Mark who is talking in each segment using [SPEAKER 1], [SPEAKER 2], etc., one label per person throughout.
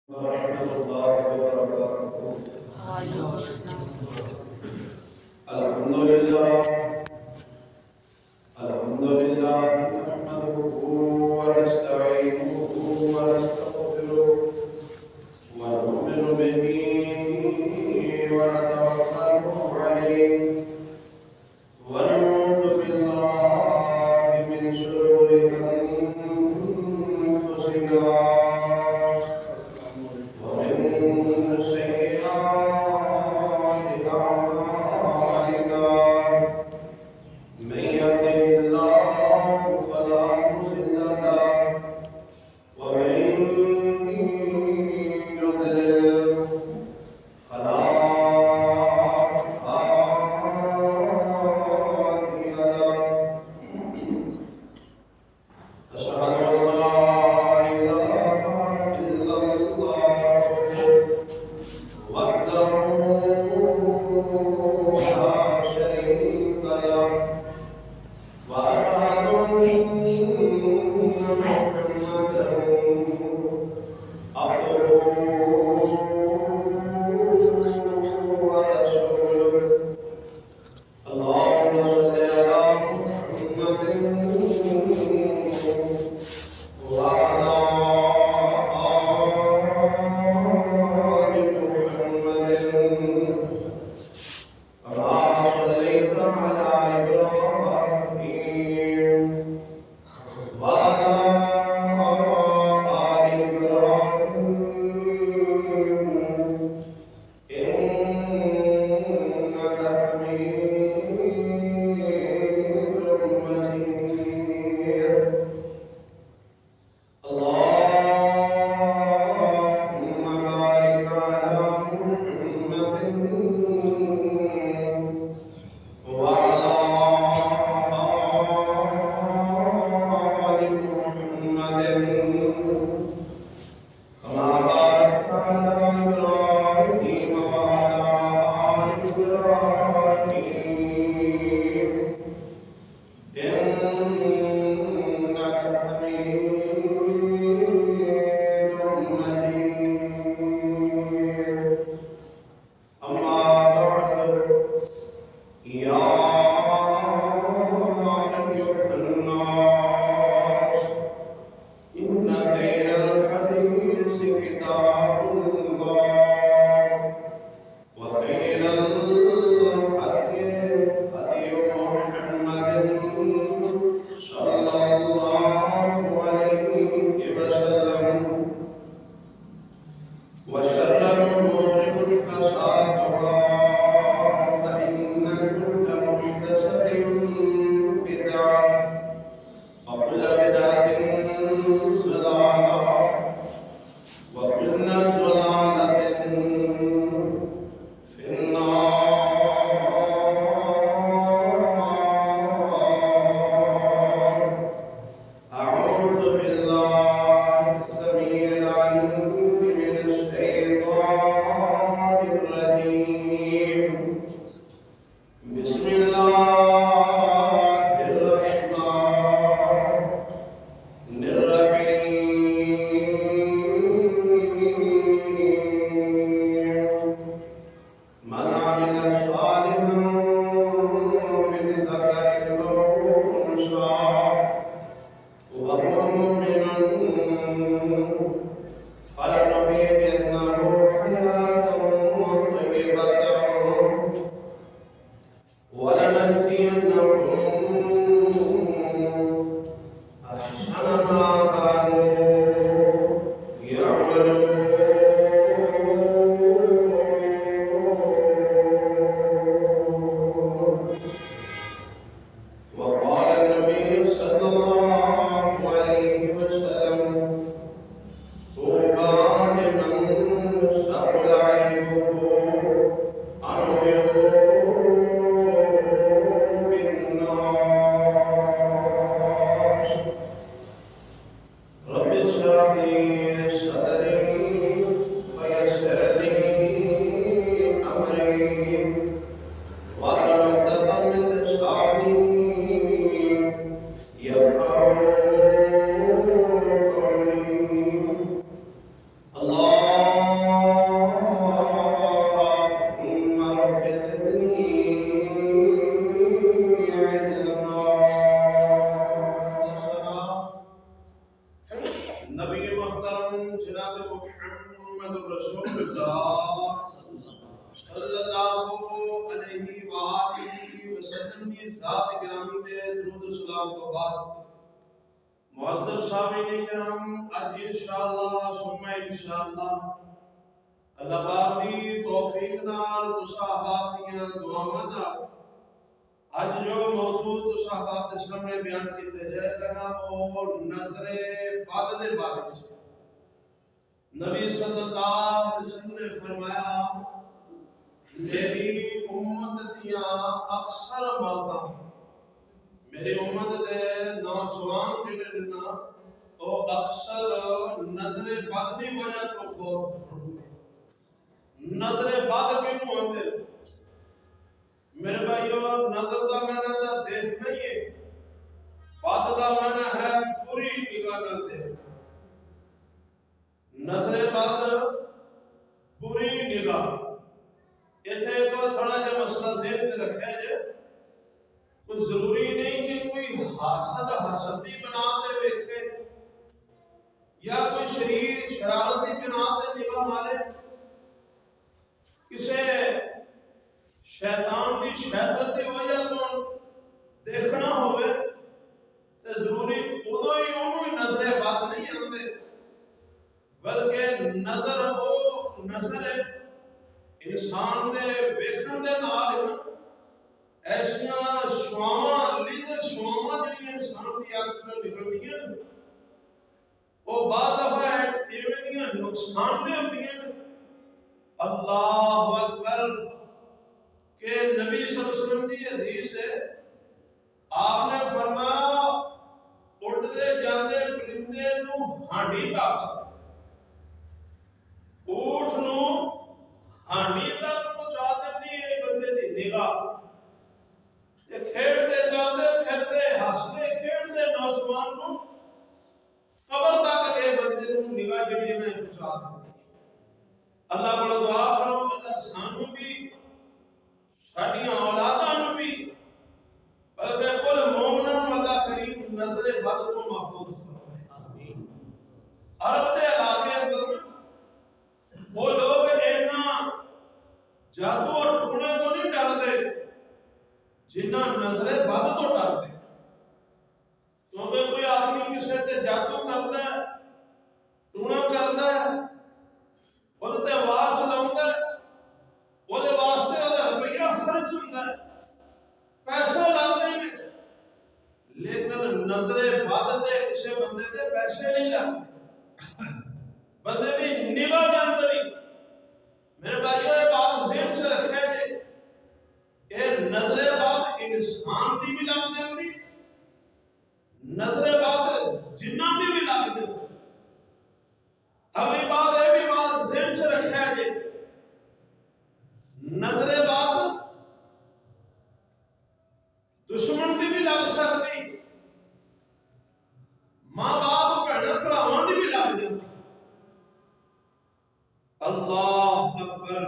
[SPEAKER 1] ورحمة الله وبركاته. الحمد لله نحمده ونستعينه ونستغفره ونؤمن به ونتوكل عليه ونعوذ بالله من شرور أنفسنا ومن سيئات أعمالنا. من يهده الله فلا مضل له ومن يضلل فلا هادي له. أشهد أن لا إله إلا الله وحده لا شريك له وأشهد أن محمدا عبده ورسوله. اللهم صل على محمد وعلى آل محمد كما صليت على إبراهيم وعلى آل إبراهيم إنك حميد مجيد. اللهم بارك على محمد وعلى آل محمد كما باركت على إبراهيم وعلى آل إبراهيم إنك حميد مجيد. أما بعد يا أيها الناس إن خير الحديث كتاب الله وخير الهدي هدي محمد صلى الله عليه وسلم وشر الأمور محدثاتها فإن كل محدثة بدعة وكل بدعة ضلالة وكل ضلالة في النار. أعوذ بالله السميع العليم من الشيطان الرجيم. بسم الله الرحمن الرحيم. من عمل صالحا من ذكر أو أنثى وهو مؤمن فلنحيينه حياة طيبة ولنجزينهم أحسن ما كانوا يعملون. وقال النبي صلى الله عليه وسلم طوبى لمن ثقل عيبه عن عيوب الناس. رب اشرح لي صدري محمد رسول اللہ صلی اللہ علیہ وآلہ وسلم کی ذات گرامی تے درود و سلام تو بعد معزز سامعین کرام اج انشاءاللہ ثم انشاءاللہ اللہ پاک دی توفیق نال تساں احباب دیاں دعاواں نال اج جو موضوع تساں احباب دے سامنے بیان کیتے جائے گا وہ نظر بد دے بارے وچ نبی صلی اللہ علیہ وسلم نے فرمایا میری امت دیاں اکثر موتاں میری امت دے نوجوان جڑے نا او اکثر نظر بد دی وجہ تو فوت نظر بد کیوں آندے میرے بھائیو نظر دا معنی تا دیکھنا ہی ہے بد دا معنی ہے بری نگاہ نال دیکھنا نظر بد بری نگاہ ایتھے تو تھوڑا جا مسئلہ ذہن سے رکھا جائے کوئی ضروری نہیں کہ کوئی حسدی بنا تے ویکھے یا کوئی شرارتی بنا تے نگاہ مارے کسے شیطان دی شہادت دی وجہ تو دیکھنا ہوئے تے ضروری ادو ہی انہوں نظر بد نہیں آندے بلکہ نظر وہ نظر انسان دے ویکھن دے نال ایسیاں شواواں لیدر شواواں جڑیاں انسان دی اکھ چوں نکلدیاں وہ بعد دفعہ ایویں دیاں نقصان دہ ہوندیاں اللہ اکبر کہ نبی صلی اللہ علیہ وسلم دی حدیث ہے آپ نے فرمایا اڑدے جاندے پرندے نو ہانڈی تک اونٹ نو ہانڈی تک پہنچا دیندی ہے بندے دی نگاہ تے کھیڈدے جاندے پھردے ہسدے کھیڈدے نوجوان نو قبر تک اے بندے نو نگاہ جڑی ہے پہنچا دیندی ہے اللہ کو دعا کرو اللہ سانو بھی ساڈیاں اولاداں نو بھی بلکہ کل مومناں نو اللہ کریم نظر بد تو محفوظ فرمائے آمین عرب دے علاقے اندر وہ لوگ اینا جادو اور ٹونے تو نہیں ڈردے جنہ نظر بد تو ڈردے کیونکہ کوئی آدمی کسی تے جادو کردا ہے ٹونا کردا ہے وہ تے وار چلاوندا ہے وہ دے واسطے وہ روپیہ خرچ ہوندا ہے پیسے لگدے نے لیکن نظر بد تے کسی بندے تے پیسے نہیں لگدے بندے دی نگاہ دے اندر ہی میرے بھائیو یہ بات ذہن سے رکھے جے اے نظر بد انسان دی بھی لگ جاندی نظر بد جناں دی بھی لگ جاندی اگلی بات یہ بھی بات ذہن سے رکھے جے نظر بد دشمن دی بھی لگ سکتی ماں باپ بہن بھراواں دی بھی لگ جاندی اللہ اکبر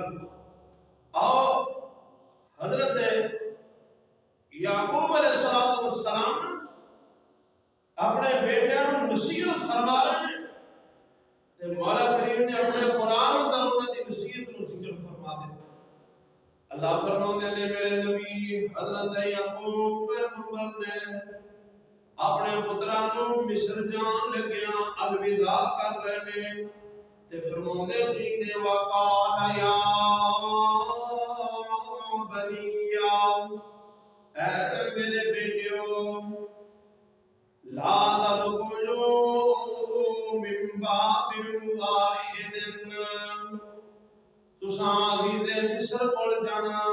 [SPEAKER 1] آؤ حضرت یعقوب علیہ السلام اپنے بیٹیاں نو نصیحت فرما رہے ہیں تے مولا کریم نے اپنے قرآن اندر انہاں دی نصیحت نو ذکر فرما دتا اللہ فرماندے نے میرے نبی حضرت یعقوب پیغمبر نے اپنے پتراں نو مصر جان لگیاں الوداع کر رہے نے تے فرماندے جی وقال یا بنیا اے میرے بیٹیو لا تدخلوا من باب واحد تساں عزیز مصر کول جانا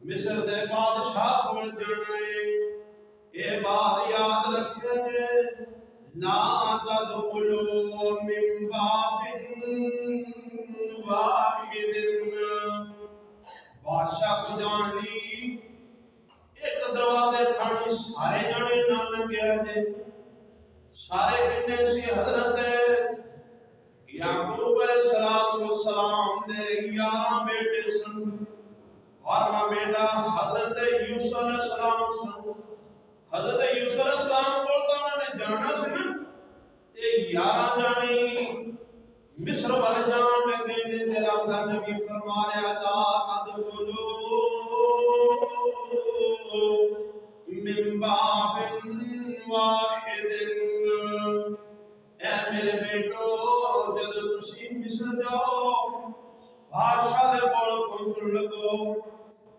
[SPEAKER 1] مصر دے بادشاہ کول جانا ہے اے بات یاد رکھیا جے لا تدخلوا من باب واحد بادشاہ کو جان لی ایک دروازے تھانی سارے جانے نہ لگیا جے سارے کنے سی حضرت یعقوب علیہ السلام دے 11 بیٹے سن 12واں بیٹا حضرت یوسف علیہ السلام سن حضرت یوسف علیہ السلام کو تو انہوں نے جانا سی نا تے 11 جانے مصر وال جان لگے نے تے رب دا نبی فرما رہا لا تدخلوا من باب واحد اے میرے بیٹو جب تسی مصر جاؤ بادشاہ دے کول پہنچن لگو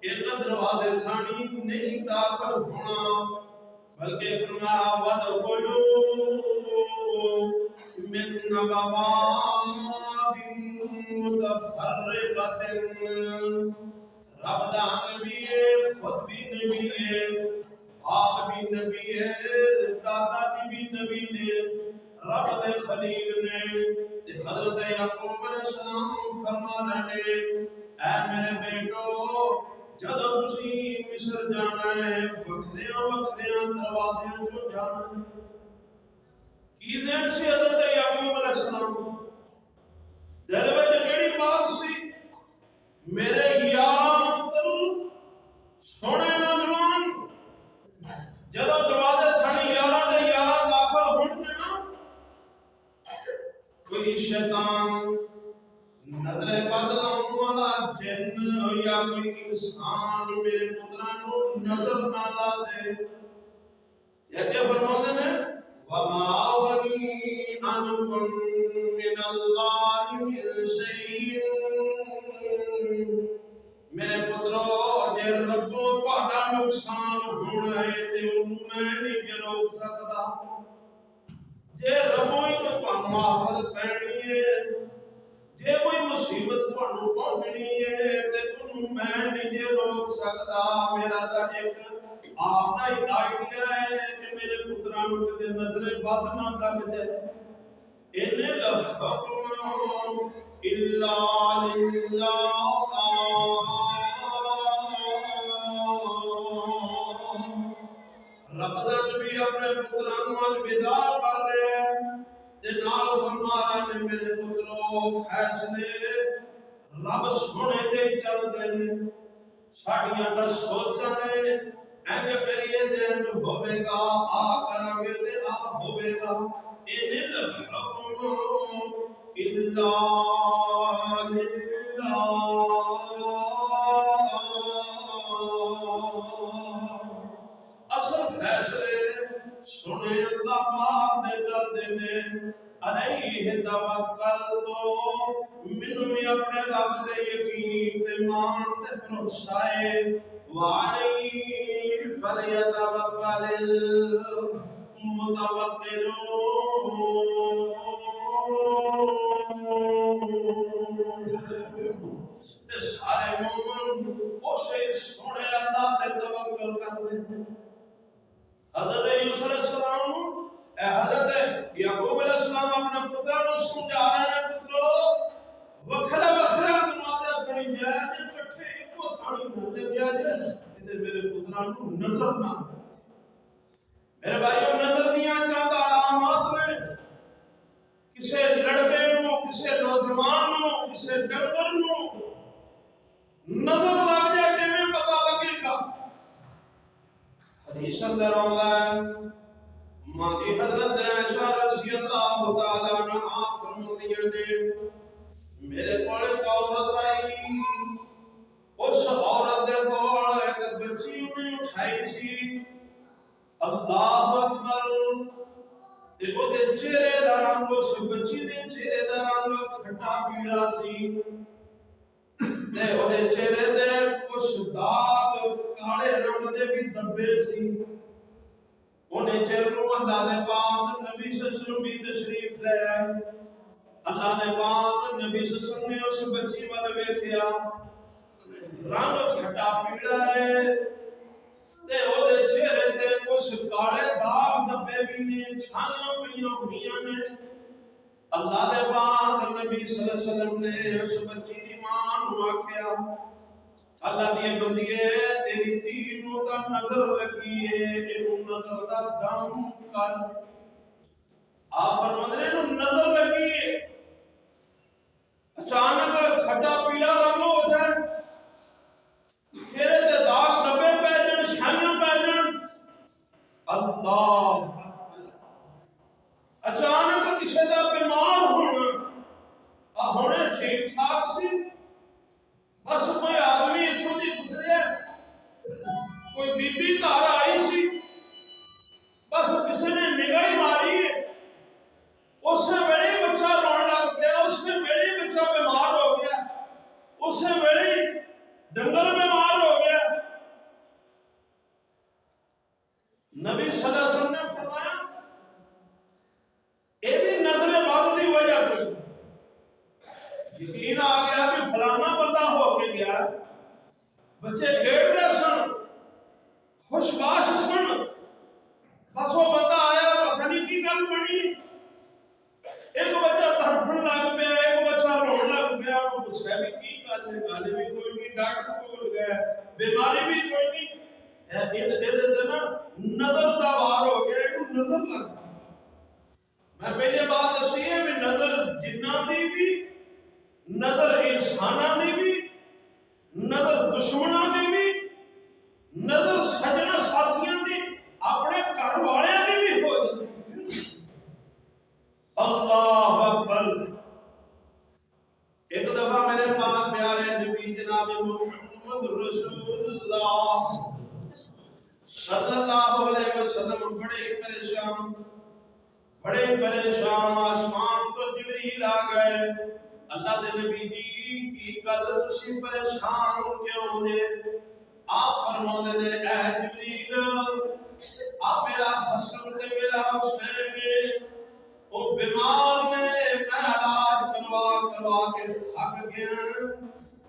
[SPEAKER 1] ایک دروازے تھانی نہیں داخل ہونا بلکہ فرمایا وَادْخُلُوا مِنْ أَبْوَابٍ مُتَفَرِّقَةٍ رب دا نبی ہے خود بھی نبی ہے باپ بھی نبی ہے دادا جی بھی نبی نے رب دے خلیل نے حضرت یعقوب علیہ السلام فرما رہے اے میرے بیٹو جدو تسی مصر جانا ہے وکھریاں وکھریاں دروازیاں جو جانا ہے کی ذہن سی حضرت یعقوب علیہ السلام دل وچ کیڑی بات سی میرے یاراں تر سونے نوجوان جدو دروازے ساڑی یاراں دے یاراں داخل ہون نا کوئی شیطان نظر بدلاؤں والا جن یا کوئی انسان میرے پترانو نظر نہ لا دے یا کہ فرماتے ہیں وَمَا وَنِي أَنُكُمْ مِنَ اللَّهِ مِنْ شَيْءٍ میرے پترو جے ربوں تہاڈا نقصان ہونا ہے تے انہوں میں نہیں روک سکتا جے ربوں ہی تو تہانوں آفت پینی ہے جے کوئی مصیبت تہانوں پہنچنی ہے تے تہانوں میں نہیں روک سکتا میرا تا ایک آپ دا ہی آئیڈیا ہے کہ میرے پترانوں کدے نظر بد نہ لگ جائے ان الحکم الا للہ رب دا نبی اپنے پترانوں الوداع کر رہے ہیں تے نال فرما رہے ہیں میرے پترو فیصلے رب سونے دے چل دے نے ساڈیاں دا سوچاں نے اینج کریے تے اینج ہوے گا آ کران گے تے آ ہوے گا ان الحکم الا للہ اصل فیصلے سنے اللہ پاک دے چل دے نے علیہ توکل تو مینوں بھی اپنے رب تے یقین تے مان تے بھروسہ ہے وعلیہ فلیتوکل المتوکلون تے سارے مومن اسے سونے اللہ تے توکل کرتے ہیں حضرت یوسف علیہ السلام حضرت یعقوب علیہ السلام اپنے پتروں کو سمجھا رہے ہیں پترو وکھرا وکھرا دروازہ تھڑی جائے جے کٹھے ایکو تھاڑی نہ لے جائے تے میرے پتروں کو نظر نہ میرے بھائیو نظر دیاں چند علامات نے کسے لڑکے نو کسے نوجوان نو کسے ڈنگر نو نظر لگ جائے کیویں پتہ لگے گا حدیث اندر آتا ہے ماں دی حضرت عائشہ رضی اللہ تعالی عنہا فرماندیاں نے میرے کول ایک عورت آئی اس عورت دے کول ایک بچی انہیں اٹھائی سی اللہ اکبر تے او دے چہرے دا رنگ اس بچی دے چہرے دا رنگ کھٹا پیلا سی تے او دے چہرے تے کچھ داغ کالے رنگ دے بھی دبے سی انہیں چہرے نو اللہ دے پاک نبی صلی اللہ علیہ وسلم بھی تشریف لے آئے اللہ دے پاک نبی صلی اللہ علیہ وسلم نے اس بچی والے ویکھیا رنگ کھٹا پیلا ہے تے او دے چہرے تے کچھ کالے داغ دبے بھی نے چھالیاں پئیاں ہوئیاں نے اللہ دے پاک نبی صلی اللہ علیہ وسلم نے اس بچی دی ماں نو آکھیا اللہ دی بندیے تیری تیر نو تا نظر لگی ہے اینو نظر دا دم کر آپ فرماندے نے اینو نظر لگی ہے اچانک کھٹا پیلا رنگ ہو جائے چہرے تے داغ دبے پے جن چھائیاں پے جن اللہ اچانک کسی دا بیمار ہونا ہونے ٹھیک ٹھاک سی، بس کوئی آدمی اتوں دی گزریا، کوئی بی بی گھر آئی سی، بس کسی نے نگاہ ماری ہے، اس ویلے بچہ رون لگ پیا، اس ویلے بچہ بیمار ہو گیا، اس ویلے ڈنگر بیمار ہو گیا۔ نبی صلی اللہ علیہ وسلم نے فرمایا یہ بھی نظر بد کی وجہ تو یقین آ گیا کہ فلانا بندہ ہو کے گیا، بچے کھیل رہے سن، خوش باش سن، بس وہ بندہ آیا، پتہ نہیں کی گل بنی، ایک بچہ تڑپن لگ پیا، ایک بچہ رون لگ پیا، انہوں پوچھا بھی کی گل ہے، گل بھی کوئی نہیں، ڈاکٹر کول گیا، بیماری بھی کوئی نہیں، نظر دا وار ہو گیا، نظر لگ گئی۔ میں پہلے بات دسی ہے کہ نظر جنہ دی بھی، نظر انساناں دی بھی، نظر دشمناں دی بھی، نظر سجنا ساتھیاں دی، اپنے گھر والیاں دی بھی ہو جاتی۔ اللہ اکبر۔ ایک دفعہ میرے پاک پیارے نبی جناب محمد رسول اللہ صلی اللہ علیہ وسلم بڑے پریشان، آسمان تو جبریل آ گئے، اللہ دے نبی جی کی گل تسی پریشان کیوں جے؟ آپ فرماندے نے اے جبریل، میرا حسن تے میرا حسین وہ بیمار نے، میں علاج کروا کے تھک گیا،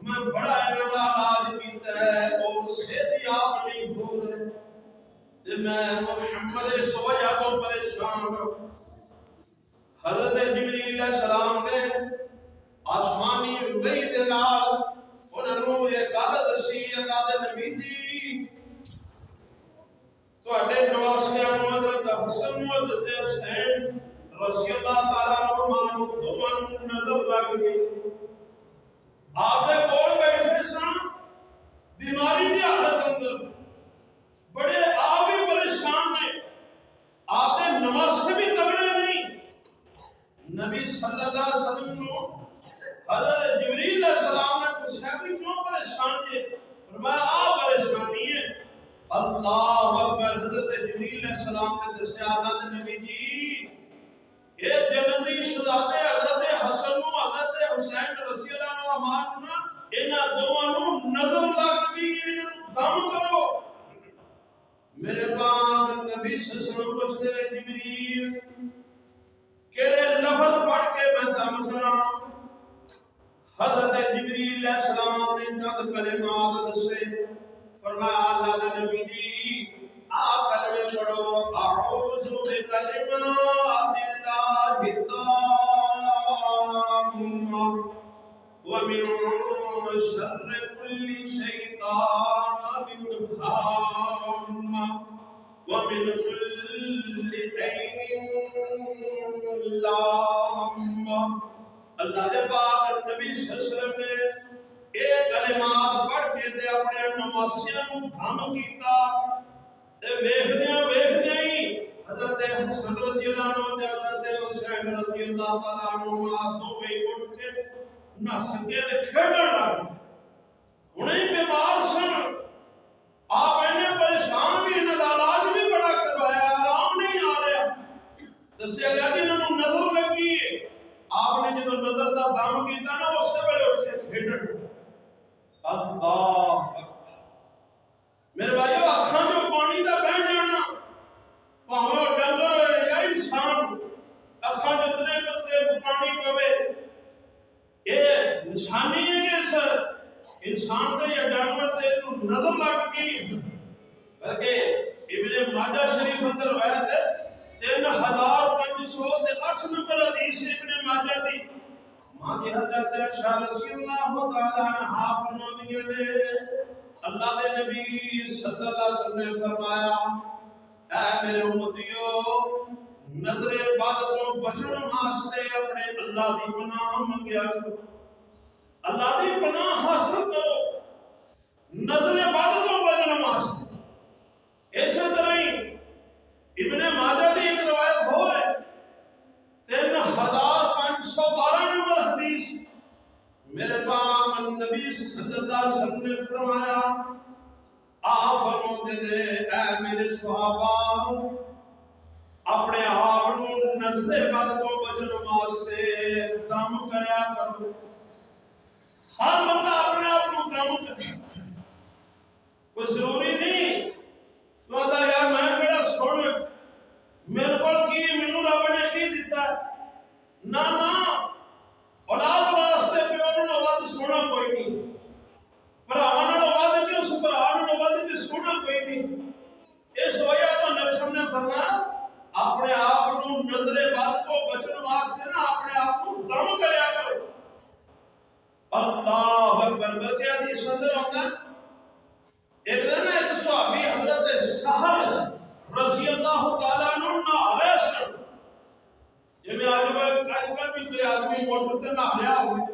[SPEAKER 1] میں بڑا انہاں دا علاج کیتا ہے، وہ صحت یاب نہیں ہو رہے، میں محمد اس وجہ تو پریشان ہوں۔ حضرت جبریل علیہ السلام نے آسمانی وحی دے نال انہوں یہ گل دسی، اللہ دے نبی جی تواڈے نواسیاں نوں حضرت حسن حضرت حسین رضی اللہ تعالیٰ عنہما دونوں نظر لگ گئی، آپ دے کول بیٹھے سن بیماری دی حالت اندر، بڑے آپ بھی پریشان نے، آپ دے نواسے بھی تگڑے نہیں۔ نبی صلی اللہ علیہ وسلم نو حضرت جبریل علیہ السلام نے پوچھا کہ کیوں پریشان جے؟ فرمایا پریشانی ہے۔ اللہ اکبر۔ حضرت جبریل علیہ السلام نے دسیا اللہ دے نبی جی یہ جنتی شہزادے حضرت حسن و حضرت حسین رضی اللہ عنہما انہاں دونوں نظر لگ گئی، انہاں دم کرو۔ میرے پاک نبی صلی اللہ علیہ وسلم پوچھتے ہیں جبریل کیڑے لفظ پڑھ کے میں دم کراں؟ حضرت جبریل علیہ السلام نے چند کلمات دسے، فرمایا اللہ دے نبی جی آپ کلمے پڑھو، اعوذ بکلمات اللہ التامہ ومن شر كل شیطان ہامہ ومن كل عین لامہ۔ اللہ دے پاک نبی صلی اللہ علیہ وسلم نے یہ کلمات پڑھ کے تے اپنے نواسیاں نوں دھم کیتا، تے ویکھدیاں ہی حضرت حسن رضی اللہ عنہ تے حضرت حسین رضی اللہ تعالی عنہما دوویں اٹھ کے نس کے تے کھیڈن لگ پئے۔ ہنے بیمار سن، آپ اینے پریشان بھی، انہاں دا علاج بھی بڑا کروایا، آرام نہیں آ رہا، دسیا گیا کہ انہاں نوں نظر لگی ہے۔ آپ نے جدو نظر دا دم کیتا نا اس سے بڑے اٹھ کے کھیڈن۔ اللہ میرے بھائیو اکھاں جو پانی دا بہ جانا، بھاویں ڈنگر ہوئے یا انسان، اکھاں جو اتنے قطرے پانی پوے، یہ نشانی ہے کہ اس انسان تے یا جانور سے نظر لگ گئی۔ بلکہ ابن ماجہ شریف اندر روایت ہے 3508 نمبر حدیث ابن ماجہ دی، ماں دی حضرت عائشہ رضی اللہ تعالی عنہا فرماندیاں نے اللہ دے نبی صلی اللہ علیہ وسلم نے فرمایا اے میرے امتیو نظر بد تو بچن واسطے اپنے اللہ دی پناہ منگیا کرو، اللہ دی پناہ حاصل کرو نظر بد تو بچن واسطے۔ اسی طرح ہی ابن ماجہ دی ایک روایت ہو ہے 3512 نمبر حدیث میرے پاک نبی صلی اللہ علیہ وسلم نے فرمایا، آپ فرماتے نے اے میرے صحابہ، اپنے آپ کو نظر بد تو بچن واسطے دم کریا کرو۔ ہر بندہ اپنے آپ کو دم کرے، کوئی ضروری نہیں تو آتا یار میں کہڑا سن میرے کو کی مینوں رب نے کی دیتا ہے، نہ اولاد واسطے پیو نوں ود سونا کوئی نہیں، بھراواں نال ود کے اس بھرا نوں ود کے سونا کوئی نہیں۔ اس وجہ تو نبی صاحب نے فرمایا اپنے آپ کو نظر بد کو بچن واسطے نا اپنے آپ کو دم کریا کرو۔ اللہ اکبر۔ بلکہ حدیث اندر آتا ہے ایک دن ایک صحابی حضرت سہل رضی اللہ تعالیٰ عنہ نہا رہے سن، جی آج کل بھی کوئی آدمی موٹر تے نہا رہا ہوئے،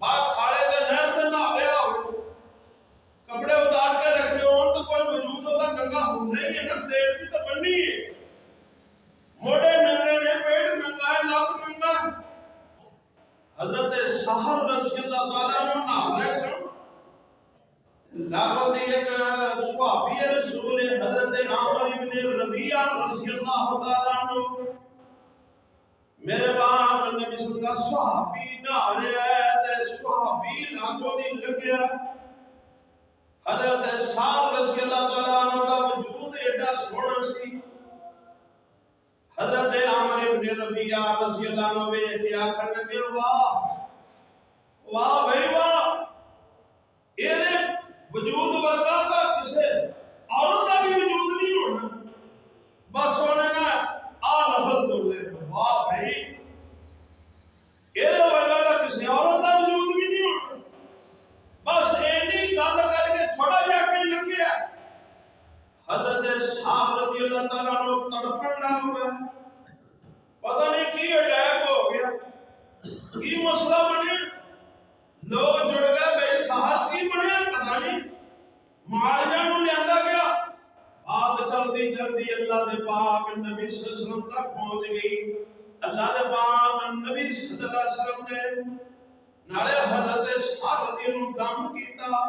[SPEAKER 1] باہر کھاڑے تے نہر تے نہا رہا ہوئے، کپڑے اتار کے رکھے ہون تو کوئی وجود ہوتا ننگا ہوندے ہی ہے نا، دیڑھ کی تو بننی ہے، موڑے ننگے نے، پیٹ ننگا ہے، لک ننگا ہے۔ حضرت سہل رضی اللہ تعالیٰ عنہ نہا رہے سن، لاغو دی ایک صحابی رسول حضرت عامر بن ربیعہ رضی اللہ تعالیٰ عنہ، میرے باپ نبی صلی اللہ صحابی نہا رہا ہے تے صحابی لاغو دی لگیا، حضرت سہل رضی اللہ تعالیٰ عنہ دا وجود ایڈا سونا سی، حضرت عامر بن ربیعہ رضی اللہ عنہ بے کیا کرنے کے واہ واہ بھائی واہ، یہ وجود ورگا کا کسے عورت کا بھی وجود نہیں ہونا، بس انہوں نے آ لفظ بولے واہ بھائی، یہ ورگا کا کسے عورت کا وجود بھی نہیں ہونا، بس اینی گل کر کے تھوڑا جا کے لنگ گیا۔ حضرت سہل رضی اللہ تعالیٰ عنہ تڑپن لگ پے، پتہ نہیں کی اٹیک ہو گیا، کی مسئلہ بنے، لوگ جڑ گئے بھائی سہل کی بنے پتہ نہیں، معالجہ نو لیا گیا، بات چلتی چلتی اللہ دے پاک نبی صلی اللہ علیہ وسلم تک پہنچ گئی۔ اللہ دے پاک نبی صلی اللہ علیہ وسلم نے نالے حضرت سہل رضی اللہ دم کیتا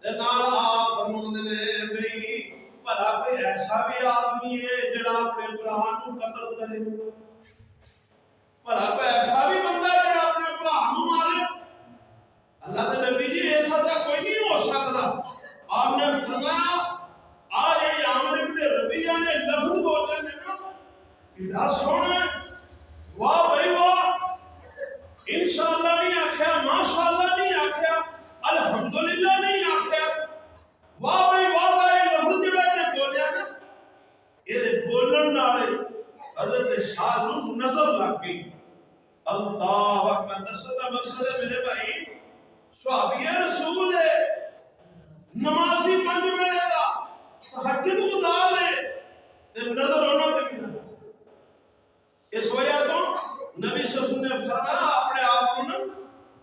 [SPEAKER 1] تے نال آپ فرماندے نے بھئی بھلا کوئی ایسا بھی آدمی ہے جڑا اپنے بھرا نو قتل کرے، بھلا کوئی ایسا بھی بندہ ہے جڑا اپنے بھرا نو مارے؟ اللہ دے نبی جی ایسا کوئی نہیں ہو سکتا۔ آپ نے فرمایا آج جڑی عامر بن ربیعہ نے لفظ بولے نے نا کیڑا سونا ہے، واہ بھائی واہ، انشاءاللہ نہیں آکھیا، ماشاءاللہ نہیں آکھیا، الحمدللہ نہیں آکھیا، واہ بھائی واہ دا یہ لفظ جڑا نے بولیا نا، یہ بولن نالے حضرت سہل نوں نظر لگ گئی۔ اللہ اکبر۔ دسو دا مقصد ہے میرے بھائی صحابی رسول ہے، نمازی 5 ویلے دا تہجد گزار ہے تے نظر انہاں تے بھی نہ، اس وجہ تو نبی صلی اللہ علیہ وسلم نے فرمایا اپنے آپ کو نا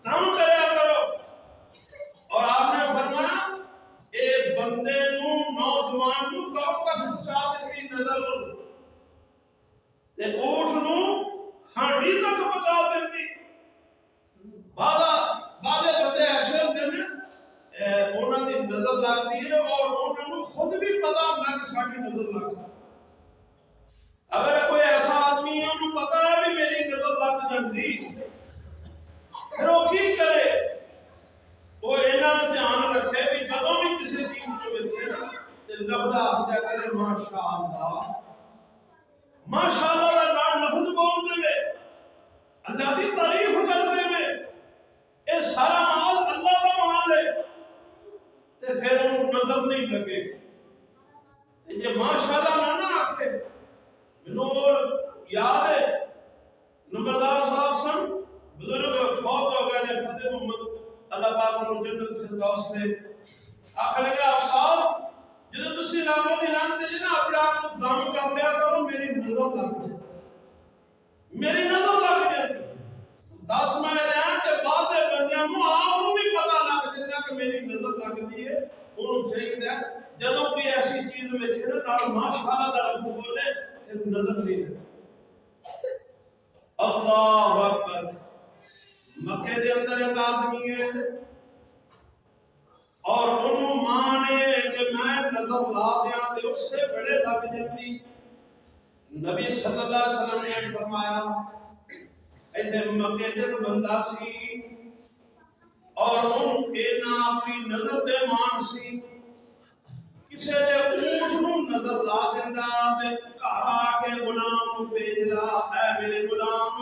[SPEAKER 1] دم کریا کرو، اور آپ نے فرمایا اے بندے نو نوجوان نو کب تک پہنچا دیتی نظر تے اونٹ نو ہانڈی تک پہنچا دیتی۔ بعض بندے ایسے ہوتے ہیں انہوں کی نظر لگتی ہے اور انہوں نے خود بھی پتا ہوتا کہ ساری نظر لگ، اگر کوئی ایسا آدمی ہے انہوں پتا ہے بھی میری نظر لگ جاتی، پھر وہ کی کرے؟ وہ انہاں نے دھیان رکھے بھی جدوں بھی کسی چیز کو ویکھے نا تے لفظ آخدا کرے ماشاءاللہ، ماشاءاللہ دا نام لفظ بول دے، اللہ دی تعریف کر دے، اے سارا مال اللہ دا مال ہے تے پھر انہوں نظر نہیں لگے۔ یہ ماشاءاللہ نہ آکھے، منور یاد ہے نمبردار صاحب سن بزرگ فوت ہو گئے نے، فتح محمد اللہ پاک انہوں جنت فردوس دے، آخر لگا آپ صاحب جدو تسی ناموں دی لانتے جی نا اپنے آپ کو دم کر لیا کرو میری نظر لگ جائے، میری نظر لگ جائے۔ 10 میں رہا کہ بعض بندیاں نو آپ نو بھی پتا لگ جاتا کہ میری نظر لگتی ہے، انہوں چاہیے جدوں کوئی ایسی چیز ویکھے نا نال ماشاءاللہ دا لفظ بولے پھر نظر نہیں لگے۔ اللہ اکبر۔ مکے دے اندر ایک آدمی ہے اور انہوں مانے کہ میں نظر لا دیاں تے اس سے بڑے لگ جاندی. نبی صلی اللہ علیہ وسلم نے فرمایا ایتھے مکے دے بندہ سی اور انہوں اینا اپنی نظر دے مان سی کسے دے اونٹ نوں نظر لا دیندا تے گھر آ کے غلام نوں بھیجدا اے میرے غلام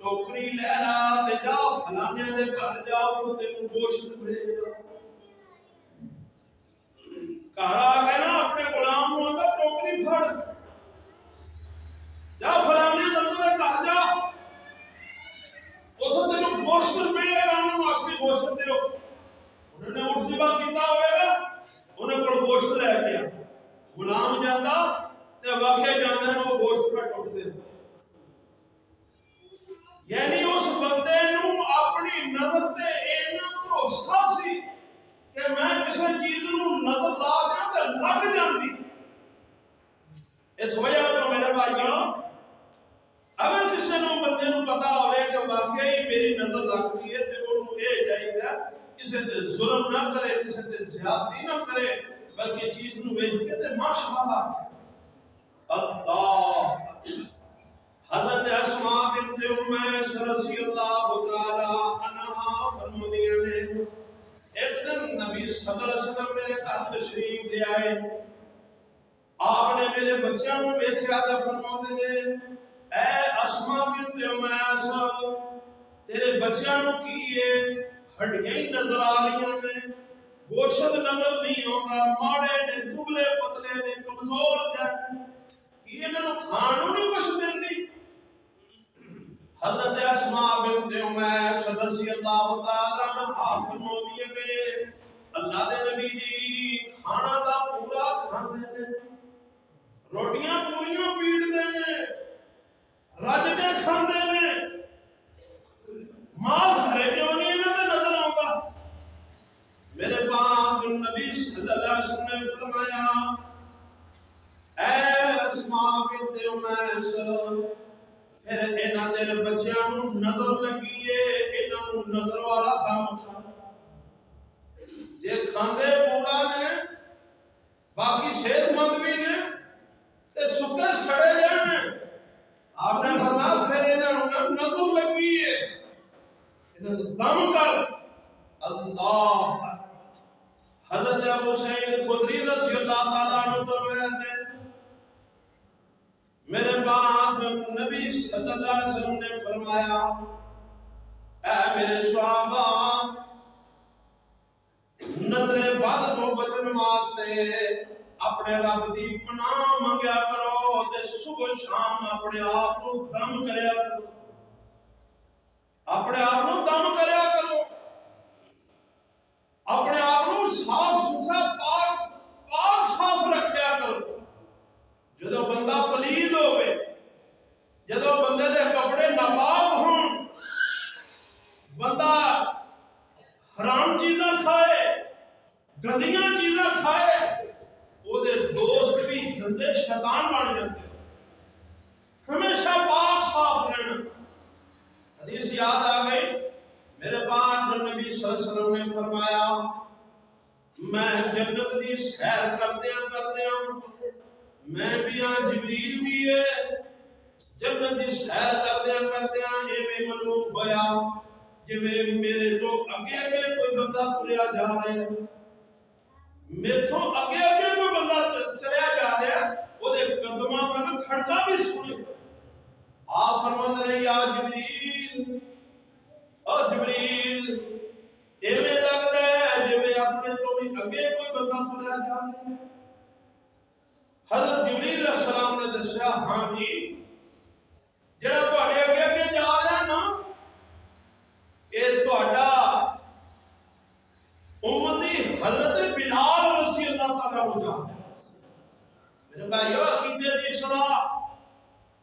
[SPEAKER 1] ٹوکری لے لا تے جا فلانے دے گھر جاؤ تو تینوں گوشت ملے گا. گھر آ کے نا اپنے غلام نوں آندا ٹوکری پھڑ جا فلانے بندے دے گھر جا اتھے تینوں گوشت ملے گا. انہوں آخری گوشت دیو انہوں نے اٹھ سبا کیتا ہوئے گا انہیں کوڑ گوشت لے گیا. غلام جاندہ تے واقعہ جاندے ہیں وہ گوشت پہ ٹوٹ دے. یعنی اس بندے نوں اپنی نظر تے اینا بھروسہ سی کہ میں کسی چیز نوں نظر لا دیا تے لگ جاندی. اس وجہ تو میرے بھائیوں اگر کسی نوں بندے نوں پتا ہوئے کہ واقعی میری نظر لگتی ہے تے انہوں یہ چاہیے کسی تے ظلم نہ کرے کسی تے زیادتی نہ کرے بلکہ چیز نوں ویکھ کے تے ماشاءاللہ اللہ. حضرت اسماء بنت امیس رضی اللہ تعالی عنہا فرمودیاں نے ایک دن نبی صلی اللہ علیہ وسلم میرے گھر تشریف لے آئے. آپ نے میرے بچیاں نوں ویکھیا تے فرماندے نے اے اسماء بنت امیس تیرے بچیاں نوں کی ہے ہڈیاں ہی نظر آ رہیاں نے گوشت نظر نہیں آتا ماڑے نے دبلے پتلے نے کمزور جائے یہ انہوں کھانوں نہیں کچھ دیندی. حضرت اسماء بنت امیس رضی اللہ تعالیٰ عنہا فرمودیاں نے اللہ دے نبی جی کھانا دا پورا کھاندے نے روٹیاں پوریاں پیڑدے نے رج کے کھاندے نے ماس ہرے کیوں نہیں انہاں تے نظر آوندا. میرے پاک نبی صلی اللہ علیہ وسلم نے فرمایا اے اسماء بنت امیس پھر انہاں دے بچیاں نوں نظر لگی ہے انہاں نوں نظر والا دم کھا جے کھاندے پورا نے باقی صحت مند بھی نے تے سکے سڑے جانے. آپ نے فرمایا پھر انہاں نوں نظر لگی ہے انہاں نوں دم کر اللہ. حضرت ابو سعید خدری رضی اللہ تعالیٰ عنہ روایت ہے میرے باپ نبی صلی اللہ علیہ وسلم نے فرمایا اے میرے صحابہ نظر بد تو بچن واسطے اپنے رب دی پناہ منگیا کرو تے صبح شام اپنے آپ کو دم کریا کرو اپنے آپ کو دم کریا کرو اپنے آپ کو صاف ستھرا پاک صاف رکھیا کرو. جدو بندہ پلید ہوئے جدو بندے دے کپڑے ناپاک ہون بندہ حرام چیزاں کھائے گندیاں چیزاں کھائے وہ دے دوست بھی گندے شیطان بن جاتے. ہمیشہ پاک صاف رہنا. حدیث یاد آ گئی میرے پاک نبی صلی اللہ علیہ وسلم نے فرمایا میں جنت دی سیر کردیاں میں بھی جبریل بھی ہے جنت دی سیر کردیاں یہ بھی معلوم ہویا جویں میرے تو اگے کوئی بندہ تریا جا رہا ہے میرے تو اگے کوئی بندہ چلیا جا رہا ہے وہ دے قدماں دا کھڑکا بھی سنے. آپ فرماندے نے یا جبریل او جبریل ایویں لگدا ہے جویں اپنے تو بھی اگے کوئی بندہ تریا جا رہا ہے. حضرت جبریل علیہ السلام نے دسیا ہاں جی جڑا تواڈے اگے جا رہا نا اے تہاڈا امتی حضرت بلال رضی اللہ تعالی عنہ. میرے بھائیو عقیدے دی اصلاح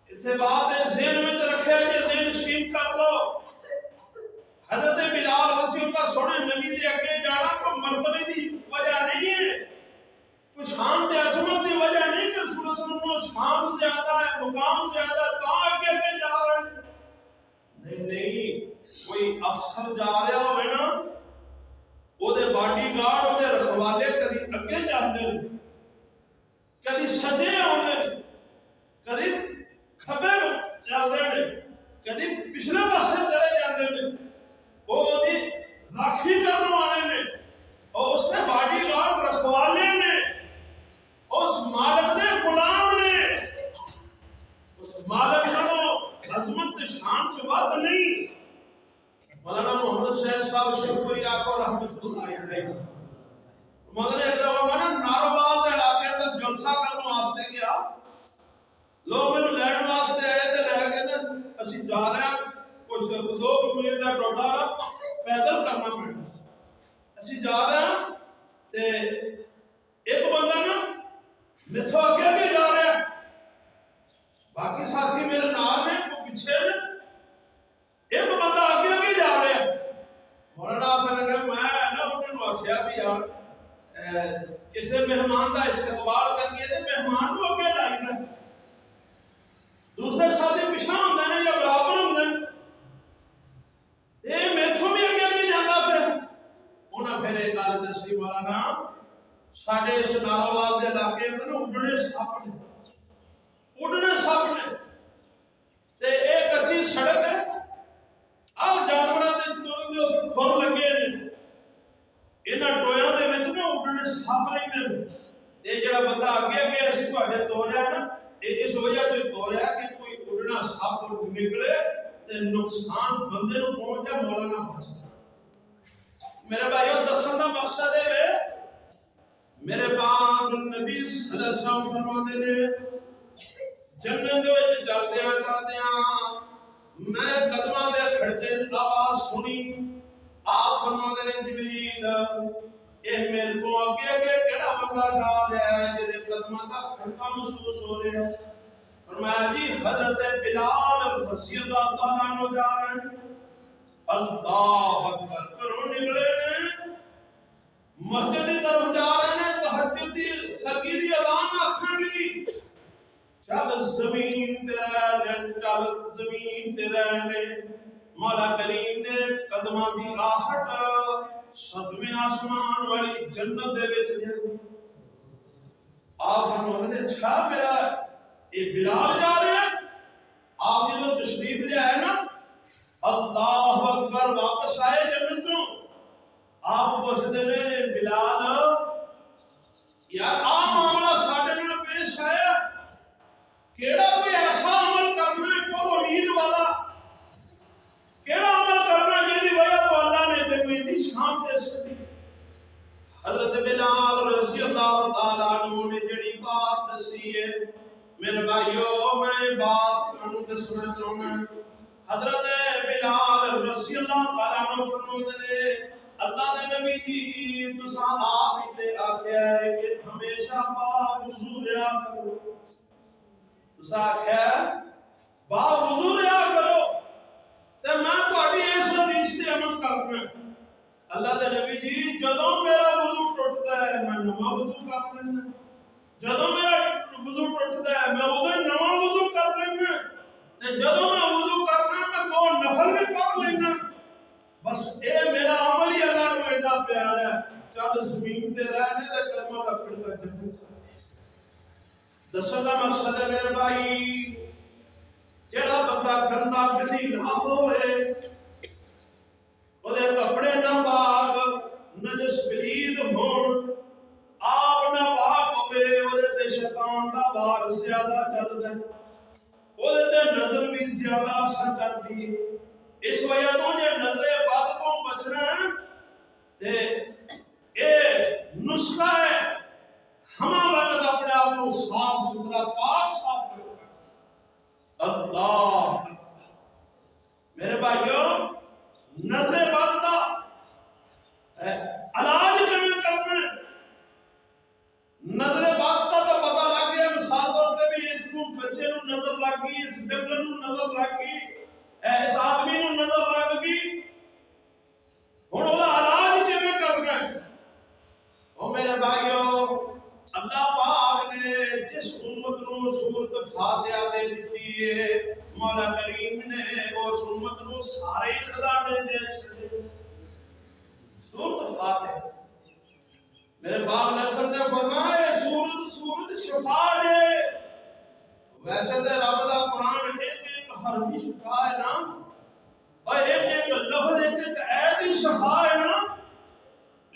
[SPEAKER 1] ایتھے بات ذہن وچ رکھیا جے ذہن نشین کر لو. حضرت بلال رضی اللہ سونے نبی دے اگے جانا کوئی مرتبے دی وجہ نہیں ہے کوئی شان تے عظمت دی وجہ نہیں کہ رسول اللہ صلی اللہ علیہ وسلم شان زیادہ ہے مقام زیادہ تا اگے جا رہے ہیں نہیں کوئی ਅਫਸਰ ਜਾ ਰਿਹਾ ਹੋਵੇ ਨਾ, ਉਹਦੇ ਬਾਡੀਗਾਰਡ, ਉਹਦੇ ਰਖਵਾਲੇ ਕਦੀ ਅੱਗੇ ਜਾਂਦੇ ਨੇ, ਕਦੀ ਸੱਜੇ ਆਉਂਦੇ ਨੇ, ਕਦੀ ਖੱਬੇ ਚੱਲਦੇ ਨੇ, ਕਦੀ ਪਿਛਲੇ ਪਾਸੇ ਚਲੇ ਜਾਂਦੇ ਨੇ। ਉਹ ਉਹਦੀ ਰਾਖੀ ਕਰਨ ਵਾਲੇ ਨੇ, ਉਹ ਉਸਦੇ ਬਾਡੀਗਾਰਡ ਰਖਵਾਲੇ ਨੇ, ਉਸ ਮਾਲਕ ਦੇ ਗੁਲਾਮ ਨੇ। ਉਸ ਮਾਲਕ ਨਾਲੋਂ ਅਜ਼ਮਤ ਤੇ ਸ਼ਾਨ ਚ ਵੱਧ ਨਹੀਂ। مولانا محمد سید صاحب شکری آقا رحمت اللہ علیہ مولانا ایک دفعہ میں ناروال کے علاقے اندر جلسہ کرنے واسطے گیا، لوگ مینوں لین واسطے آئے تے لے کے نا اسی جا رہے ہیں کچھ 2 میل دا ٹوٹا نا پیدل کرنا پڑنا، اسی جا رہے ہیں تے ایک بندہ نا میتھوں اگے اگے جا رہا ہے، باقی ساتھی میرے نال نے وہ پیچھے نے، ایک بندہ آگے آگے جا رہا ہے۔ مولانا آخر لگا میں نا انہوں نے آخیا بھی یار کسی مہمان کا استقبال کریے تو مہمان کو اگے لائی نا، دوسرے ساتھی پیچھے ہوندے نے یا برابر ہوندے نے، یہ میتھوں بھی اگے اگے جانا۔ پھر انہاں پھر ایک گل دسی مولانا ساڈے اس ناروال دے علاقے اندر اڈنے سپ نے، اڈنے سپ نے تے ایک کچی سڑک ہے، آ جانوراں دے ترن دے اوتے کھر لگے نے، انہاں ٹویاں دے وچ نا اڈنے سپ رہندے نے۔ تے جڑا بندہ اگے اگے اسی تواڈے توڑیا نا، اس وجہ تو توڑیا کہ کوئی اڈنا سپ نکلے تے نقصان بندے نوں پہنچ جائے، مولانا بچ جائے۔ میرے بھائیو دسن دا مقصد ہے میرے پاک نبی صلی اللہ علیہ وسلم فرماتے نے جنت دے وچ چلدیاں چلدیاں میں قدماں دے کھڑکے دی آواز سنی، آپ فرماتے نے جبریل اے میرے تو اگے اگے کیڑا بندہ جا رہا ہے جے قدماں دا کھڑکا محسوس ہو رہا ہے؟ فرمایا جی حضرت بلال رضی اللہ تعالیٰ عنہ جا رہے ہیں۔ اللہ اکبر کرو نکلے نے، مسجد کی طرف جا رہے ہیں، تہجد دی سرگی دی اذان آکھن لگی، چل زمین تے رہنے، چل زمین تے رہنے۔ مولا کریم نے قدماں دی آہٹ سدویں آسمان والی جنت دے وچ دے۔ آپ فرماتے نے چھا میرا یہ بلال جا رہے ہیں؟ آپ جدو تشریف لے آئے نا، اللہ اکبر واپس آئے جنت تو، آپ پوچھتے نے بلال یار آ معاملہ ساڈے نال پیش آیا، کیڑا کوئی ایسا عمل کرنا ہے کوئی امید والا، کیڑا عمل کرنا جے دی وجہ تو اللہ نے تینوں اتنی شان دے سکتی؟ حضرت بلال رضی اللہ تعالیٰ عنہ نے جڑی بات دسی ہے میرے بھائیو میں بات انہوں دسنا چاہوں۔ حضرت بلال رضی اللہ تعالیٰ عنہ فرماتے نے اللہ دے نبی جی تساں آپ ہی تے آکھیا ہے کہ ہمیشہ باوضو رہیا کرو، تساں آکھیا با وضو رہیا کرو تے میں تہاڈی اس حدیث تے عمل کرنا۔ اللہ دے نبی جی جدوں میرا وضو ٹوٹدا ہے میں نواں وضو کر لینا، جدوں میرا وضو ٹوٹدا ہے میں اودوں نواں وضو کر لینا، تے جدوں میں وضو کرنا میں 2 نفل بھی پڑھ لینا۔ بس اے میرا عمل ہی اللہ نوں ایڈا پیارا ہے، چل زمین تے رہنے تے قدماں دا کھڑکا جنت۔ دسن دا مقصد ہے میرے بھائی جڑا بندہ گندا گندی نہ ہوئے، اودے کپڑے نہ پاک نجس پلید ہون، آپ نہ پاک ہوئے، اودے تے شیطان دا وار زیادہ چلدا ہے، اودے تے نظر بھی زیادہ اثر کرتی ہے۔ اس وجہ تو جے نظر بد تو بچنا ہے تے اے نسخہ ہے ہمہ وقت اپنے آپ کو صاف ستھرا پاک صاف کرنا۔ اللہ میرے بھائیو نظر بد دا علاج کیویں کرنا ہے؟ نظر بد دا تو پتہ لگ گیا مثال طور پہ بھی اس کو بچے نوں نظر لگ گئی، اس ڈنگر نوں نظر لگ گئی، اس آدمی نوں نظر لگ گئی، ہن او دا علاج کیویں کرنا ہے؟ او میرے بھائیو اللہ پاک نے جس امت نوں میرے باپ نے نے فرمایا سورت شفا ہے. ویسے تو رب دا قرآن ایک حرف شفا ہے نا، اور ایک لفظ ایک عید شفا ہے نا،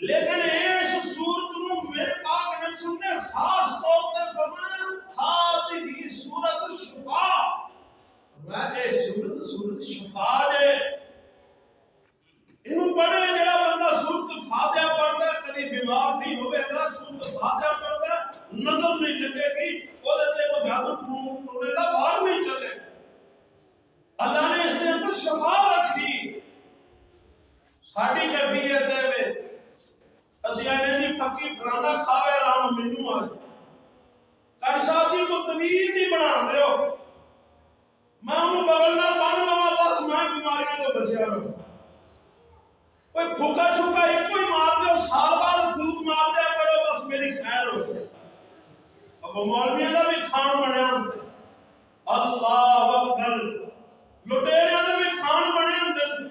[SPEAKER 1] لیکن اس سورت نو میرے پاک نبی نے خاص طور پر فرمایا ہذہ سورت شفا. میں سورت شفا ہے. انہوں پڑھے جڑا بندہ سورت فاتحہ پڑھتا ہے کدی بیمار نہیں ہوئے گا. سورت فاتحہ پڑھتا ہے نظر نہیں لگے گی، وہ جادو ٹونے کا باہر نہیں چلے. اللہ نے اس کے اندر شفا رکھی. ساری کیفیت ہے اسی آنے دی پکی فلانا کھاوے آرام مینوں آ جائے. کر صاحب جی کو طویل ہی بنا دیو، میں انہوں بغل نہ بن لوا، بس میں بیماریاں تو بچیا رہوں. کوئی پھوکا چھوکا ایک کوئی مار دے سال بعد پھوک مار دیا کرو، بس میری خیر ہو جائے. اب مولویوں کا بھی کھان بنیا ہوتا ہے. اللہ اکبر. لٹیریاں کا بھی کھان بنے ہوتے ہیں.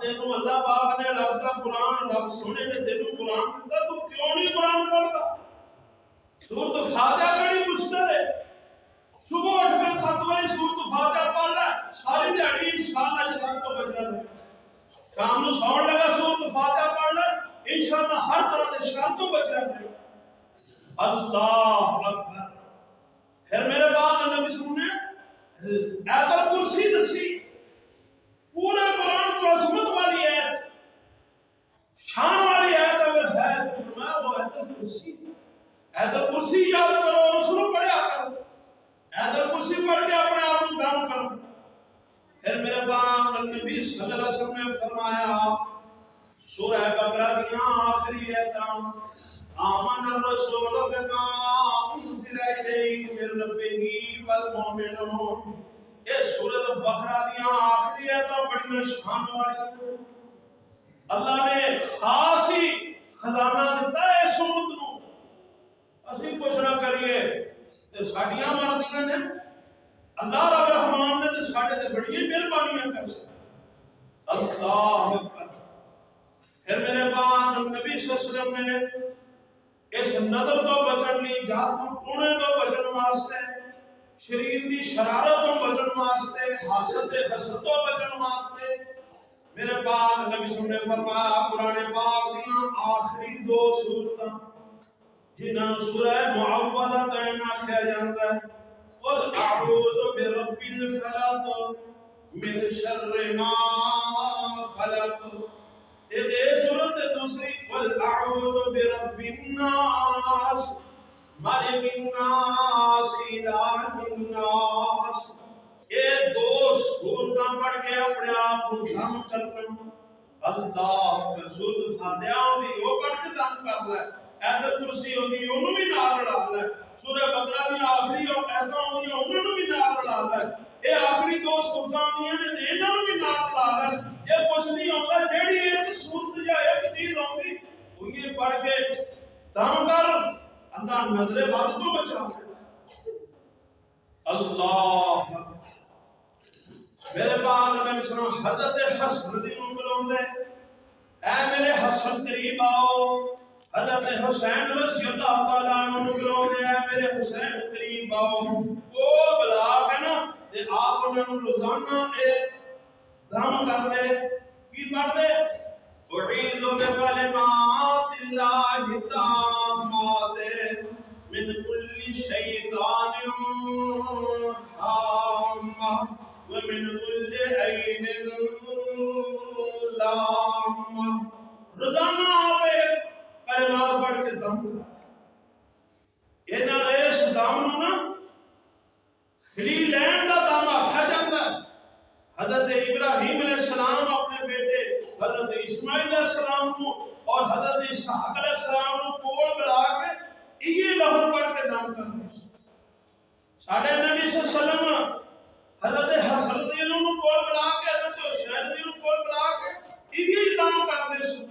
[SPEAKER 1] تینوں اللہ پاک نے رب کا قرآن، رب سونے نے تینوں قرآن دیتا، تو کیوں نہیں قرآن پڑھتا؟ سورت فاتحہ بڑی مشکل ہے. صبح اٹھ کے 7 بجے سورت فاتحہ پڑھ لے، ساری دیہڑی انشاءاللہ شرط تو بچ جائے. شام نو سون لگا سورت فاتحہ پڑھ لے، انشاءاللہ ہر طرح کے شر تو بچ جائے. اللہ اکبر. پھر میرے باپ نبی سننے آیت الکرسی دسی. پورے قرآن کی عظمت والی ہے، شان والی آیت اگر ہے تو فرمایا وہ آیت الکرسی. آیت الکرسی یاد کرو اور اس کو پڑھیا کرو. آیت الکرسی پڑھ کے اپنے آپ کو دم کرو. پھر میرے پاک نبی صلی اللہ علیہ وسلم نے فرمایا سورہ بقرہ کی آخری آیتاں آمن الرسول بما انزل الیہ من ربہ والمؤمنون. یہ سورۃ بقرہ کی آخری آیتاں بڑی شان والی. اللہ نے خاص ہی خزانہ دیتا ہے اس امت نو. اسی کچھ نہ کریے تے ساڈیاں مرضیاں نے، اللہ رب رحمان نے تے ساڈے تے بڑی مہربانیاں کر سکتے. اللہ اکبر. پھر میرے پاک نبی صلی اللہ علیہ وسلم نے اس نظر تو بچن لی، جادو ٹونے تو بچن واسطے، شریر دی شرارت تو بچن واسطے، حسد حسد تو بچن واسطے میرے پاک نبی صلی اللہ علیہ وسلم نے فرمایا قرآن پاک دیاں آخری 2 سورتاں جنہاں سورہ معوذتین آکھیا جاندا ہے. قل اعوذ برب الفلق من شر ما خلق. ایک سورت ہے دوسری قل اعوذ برب الناس ملک الناس الہ الناس. یہ 2 سورتاں پڑھ کے اپنے آپ کو دم کرنا. اللہ کے سورت فاتحہ ہوندی وہ پڑھ کے دم کر لے. آیت الکرسی ہوندی انہوں بھی نال رلا لے. سورہ بقرہ دی آخری آیتاں ہوندی انہوں بھی نال رلا لے. یہ آخری 2 سورتاں ہوندیاں نے انہاں نوں بھی نال رلا لے. جے کچھ نہیں ہوندا جیڑی ایک سورت یا ایک چیز ہوندی وہ یہ پڑھ کے دم کر، اللہ نظر بد تو بچا. اللہ میرے پاک نبی صلی اللہ علیہ وسلم حضرت حسن رضی اللہ عنہ بلاؤندے اے میرے حسن قریب آؤ. حضرت حسین رضی اللہ تعالیٰ عنہ بلاؤندے اے میرے حسین قریب آؤ. وہ بلا کے نا تے آپ انہوں روزانہ ایک دم کر دے. کی پڑھ دے اعیذ بکلمات اللہ التامات من کل شیطان حامہ ومن كل عین لامہ. روزانہ آپ ایک کلمات پڑھ کے دم انہاں اس دم نو نا کھڑی لین دا دم آکھیا جاندا ہے. حضرت ابراہیم علیہ السلام اپنے بیٹے حضرت اسماعیل علیہ السلام کو اور حضرت اسحاق علیہ السلام کو کول بلا کے یہ لفظ پڑھ کے دم کرتے. ساڈے نبی صلی اللہ علیہ وسلم حضرت حسن رضی اللہ عنہ کول بلا کے حضرت حسین رضی اللہ عنہ کول بلا کے یہ دم کرتے سن.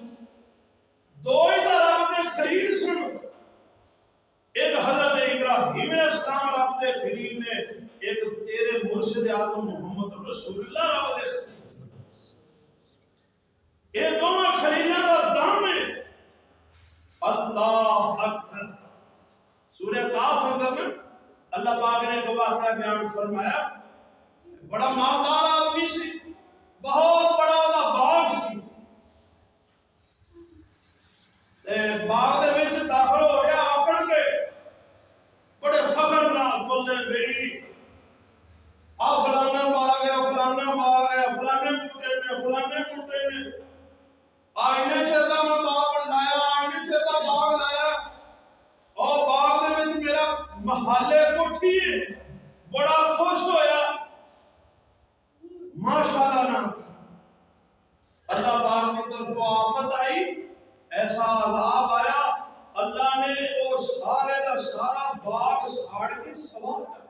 [SPEAKER 1] 2 ہی تو رب دے خلیل سن. ایک حضرت ابراہیم علیہ السلام رب دے خلیل نے، ایک تیرے مرشد اعظم محمد رسول اللہ رب دے خلیل. یہ دونوں خلیلاں دا دم ہے. اللہ بیان فرمایا بڑا مالدار آدمی سی بہت بڑا دا باغ سی باغ دے وچ داخل ہو رہا آکڑ کے بڑے فخر نال بولے بھئی آ فلانا باغ ہے فلانا باغ ہے فلانے بوٹے نے آئینے چردہ میں باغ بنایا آئینے چردہ باغ لایا اور باغ دے وچ میرا محلے کوٹھی ہے بڑا خوش ہویا ماشاءاللہ نا اللہ باغ کی طرف آفت آئی ایسا عذاب آیا اللہ نے وہ سارے دا سارا باغ ساڑ کے سوا کر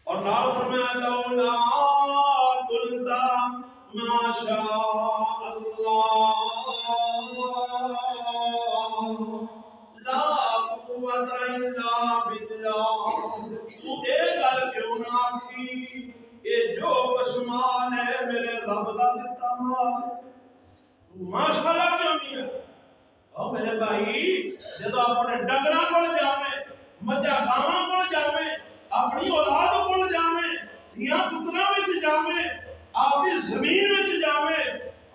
[SPEAKER 1] اور نال فرمایا لولا قلتا ما شاء اللہ لا قوت الا باللہ تو اے گل کیوں نہ آکھی اے جو بشمان ہے میرے رب دا دتا مال ماشاءاللہ کیوں نہیں ہے اور میرے بھائی جدو اپنے ڈنگراں کول جاویں مجھا گاواں کول جاویں اپنی اولاد کول جاویں دھیاں پتراں وچ جاویں آپ دی زمین وچ جاویں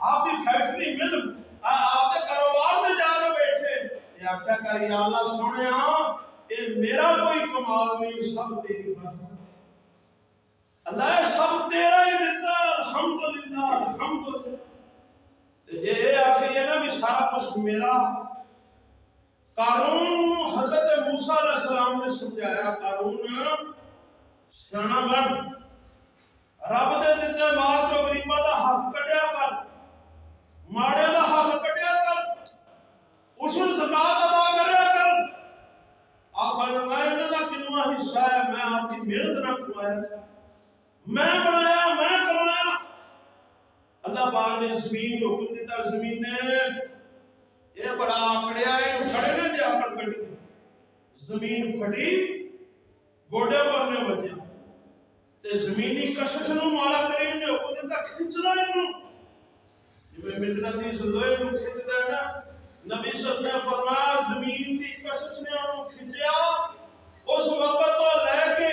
[SPEAKER 1] آپ دی فیکٹری مل آپ دے کاروبار تے جا کے بیٹھے اے آکھیا کر یا اللہ سونیا اے میرا کوئی کمال نہیں سب تیری رحمت اللہ سب تیرا ہی دیتا الحمدللہ الحمدللہ یہ آخری ہے نا بھی سارا کچھ میرا قارون حضرت موسیٰ علیہ السلام نے سمجھایا قارون سیانا بن رب دے دیتے مال چو غریبہ دا حق کٹیا کر ماڑے دا حق کٹیا کر اسن زکاة ادا کریا کر آخر میں انہوں دا کنواں حصہ ہے میں آپ کی محنت نہ کمایا میں بنایا میں کمایا اللہ پاک نے زمین کو حکم دیتا زمین نے یہ بڑا آکڑیا ہے کھڑے نے جا کر کٹی زمین پھٹی گوڑے پرنے بجے تے زمینی کشش نو مولا کریم نے حکم دیتا کھچنا انہوں جب مدنتی سلوئے نو کھچتا ہے نا نبی صلی اللہ نے فرمایا زمین دی کشش نے انہوں کھچیا اس وقت تو لے کے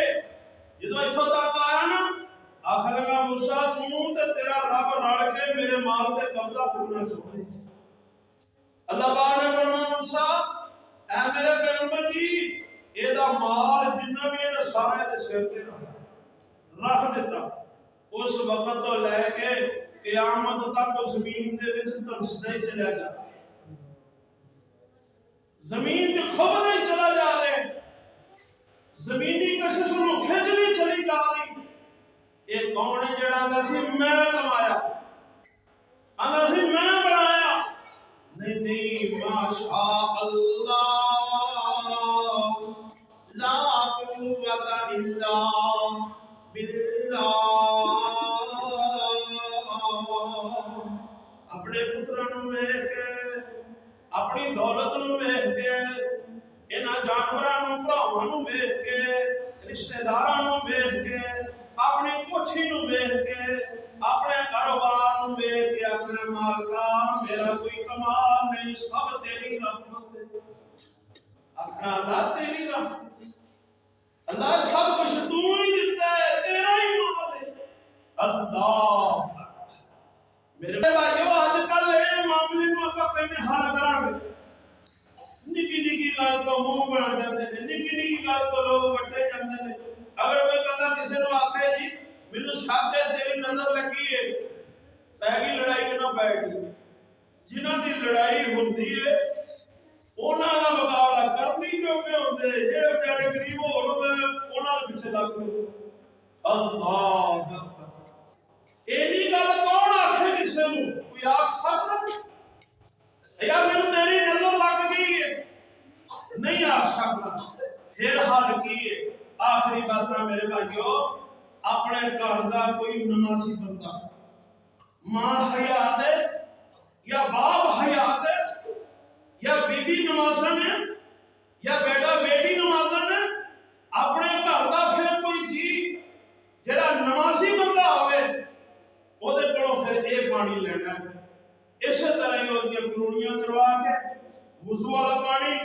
[SPEAKER 1] جدو ایتھو تک آیا نا آخر لگا موسیٰ توں تے تیرا رب رڑ کے میرے مال تے قبضہ کرنا چاہتے اللہ پاک نے فرمایا موسیٰ اے میرے پیغمبر جی اے دا مال جنہ بھی ہے سارا دے سر تے رکھ دیتا اس وقت تو لے کے قیامت تک زمین دے وچ تمسدے چلا جا زمین جو کھبدے چلا جا رہے زمینی کشش نو کھچدی چلی جا رہی یہ کون ہے جڑا آندا سی میں کمایا آندا سی میں بنایا نہیں نہیں ماشاء اللہ لا قوت الا باللہ اپنے پتراں نوں ویکھ کے اپنی دولت نوں ویکھ کے انہاں جانوراں نوں بھراواں نوں ویکھ کے رشتہ داراں نوں ویکھ کے اپنی کوٹھی نوں ویکھ کے اپنے کاروبار نوں ویکھ کے اپنے مالکا میرا کوئی کمال نہیں سب تیری رحمت ہے اپنا اللہ تیری رحمت اللہ سب کچھ تو ہی دیتا ہے تیرا ہی مال ہے اللہ میرے بھائیو آج کل یہ معاملے نوں آپاں کیویں حل کراں گے نکی نکی گل تو منہ بن جاندے نے نکی نکی گل تو لوگ وٹے جاندے نے اگر کوئی بندہ کسی نوں آکھے جی مینوں شک ہے تیری نظر لگی ہے پے گئی لڑائی کہ نہ پے گئی جنہاں دی لڑائی ہوندی ہے انہاں دا مقابلہ کرنی جو کہ ہوندے جڑے بیچارے غریب ہو ہوندے نے انہاں دے پیچھے لگ پے اللہ اکبر ایہی گل کون آکھے کسے نوں کوئی آکھ سکدا یا مینوں تیری نظر لگ گئی ہے نہیں آکھ سکدا پھر حل کی ہے آخری بات میرے بھائیو اپنے گھر دا کوئی نمازی بندہ ماں حیات ہے یا باپ حیات ہے یا بی بی نمازن ہے یا بیٹا بیٹی نمازن ہے اپنے گھر دا پھر کوئی جی جڑا نمازی بندہ ہوئے وہ دے کولوں پھر اے پانی لینا ہے اسی طرح ہی وہ قرونیاں کروا کے وضو والا پانی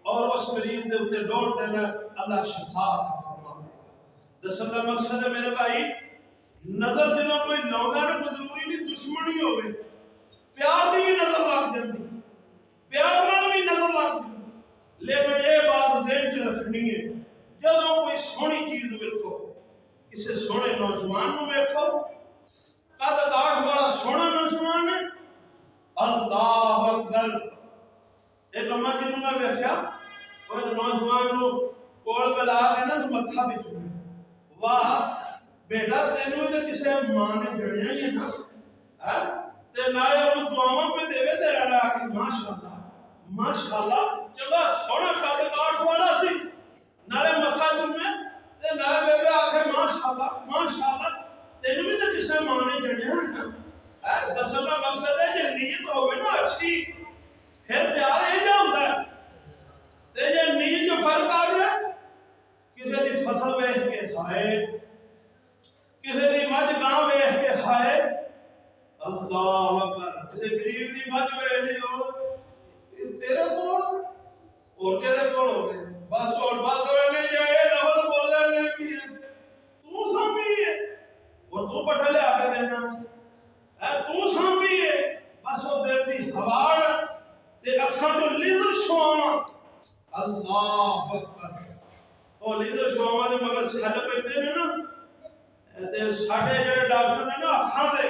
[SPEAKER 1] اور اس مریض دے اوتے ڈول دینا اللہ شفا فرما دے دسن کا مقصد ہے میرے بھائی نظر جدوں کوئی لاؤندا نا کوئی ضروری نہیں دشمنی ہوے پیار دی بھی نظر لگ جاندی پیار نال بھی نظر لگ جاندی لیکن یہ بات ذہن چ رکھنی ہے جدوں کوئی سونی چیز ویکھو کسی سونے نوجوان نو ویکھو قد کاٹ والا سونا نوجوان ہے اللہ اکبر ایک اما جی میں ویکھیا وہ نوجوان نو کول بلا کے نا متھا بھی چومے واہ بیٹا تینوں تے کسے ماں نے جڑیا ہی ہے نا ہاں تے نالے او دعاواں پہ دیوے تے آکھے ماشاءاللہ چنگا سونا قد کاٹ والا سی نالے متھا چومے تے نالے بیبے آکھے ماشاءاللہ تینوں بھی تے کسے ماں نے جڑیا ہے نا دسن کا مقصد ہے جے نیت ہوے نا اچھی پھر پیار یہ جا ہوندا ہے تے جے نیت جو فرق آ جائے کسی دی فصل ویکھ کے ہائے کسی دی مجھ گاں ویکھ کے ہائے اللہ اکبر کسی غریب دی مجھ ویکھ لی ہو تیرے کول اور کدے کول ہوے بس اور بات نہیں جائے لفظ بولنے نے کی تو سمجھی ہے اور تو پٹھا لے آ کے دینا تو سمجھی ہے بس وہ دل دی ہواڑ تے اکھاں تو لیزر شواں اللہ اکبر او لیزر شواں دے مگر سل پیندے نے نا تے ساڈے جڑے ڈاکٹر نے نا اکھاں دے